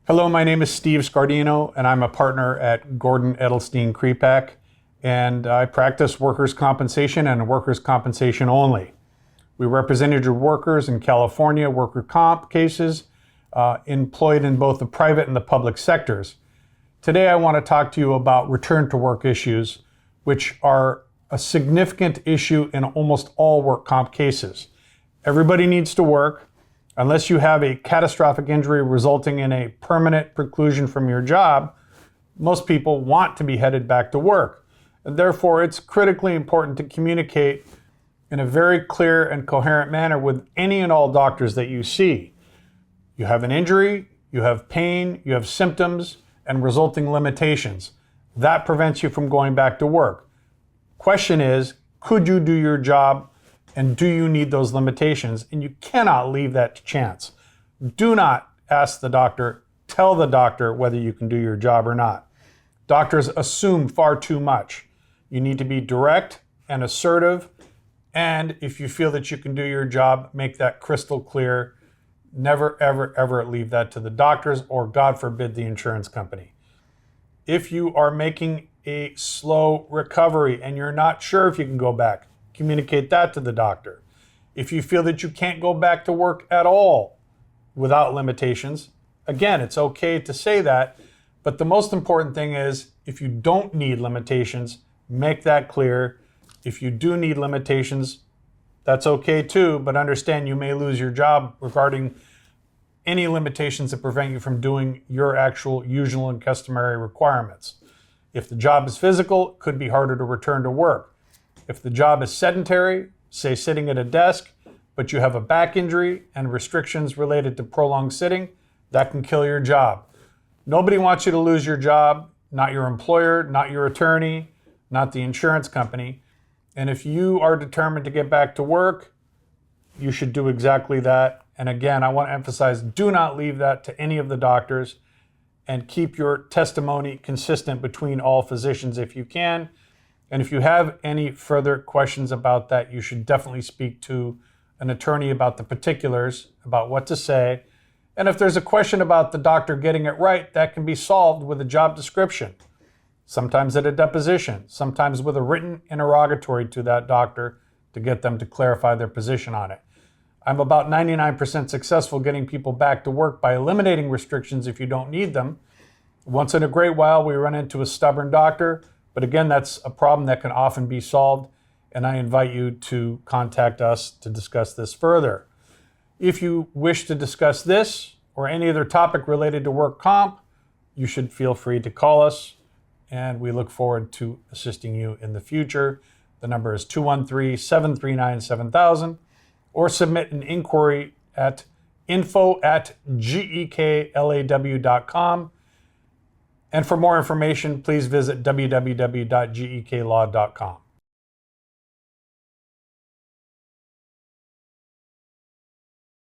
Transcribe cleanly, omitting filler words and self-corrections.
Hello, my name is Steve Scardino, and I'm a partner at Gordon Edelstein Krepak, and I practice workers' compensation and workers' compensation only. We represented your workers in California worker comp cases employed in both the private and the public sectors. Today, I want to talk to you about return to work issues, which are a significant issue in almost all work comp cases. Everybody needs to work. Unless you have a catastrophic injury resulting in a permanent preclusion from your job, most people want to be headed back to work. And therefore, it's critically important to communicate in a very clear and coherent manner with any and all doctors that you see. You have an injury, you have pain, you have symptoms, and resulting limitations. That prevents you from going back to work. Question is, could you do your job? And do you need those limitations? And you cannot leave that to chance. Do not ask the doctor, tell the doctor whether you can do your job or not. Doctors assume far too much. You need to be direct and assertive. And if you feel that you can do your job, make that crystal clear. Never, ever, ever leave that to the doctors or, God forbid, the insurance company. If you are making a slow recovery and you're not sure if you can go back, communicate that to the doctor. If you feel that you can't go back to work at all without limitations, again, it's okay to say that, but the most important thing is if you don't need limitations, make that clear. If you do need limitations, that's okay too, but understand you may lose your job regarding any limitations that prevent you from doing your actual usual and customary requirements. If the job is physical, it could be harder to return to work. If the job is sedentary, say sitting at a desk, but you have a back injury and restrictions related to prolonged sitting, that can kill your job. Nobody wants you to lose your job, not your employer, not your attorney, not the insurance company. And if you are determined to get back to work, you should do exactly that. And again, I want to emphasize, do not leave that to any of the doctors and keep your testimony consistent between all physicians if you can. And if you have any further questions about that, you should definitely speak to an attorney about the particulars, about what to say. And if there's a question about the doctor getting it right, that can be solved with a job description, sometimes at a deposition, sometimes with a written interrogatory to that doctor to get them to clarify their position on it. I'm about 99% successful getting people back to work by eliminating restrictions if you don't need them. Once in a great while, we run into a stubborn doctor. But again, that's a problem that can often be solved, and I invite you to contact us to discuss this further. If you wish to discuss this or any other topic related to work comp, you should feel free to call us, and we look forward to assisting you in the future. The number is 213-739-7000, or submit an inquiry at info@geklaw.com. And for more information, please visit www.geklaw.com.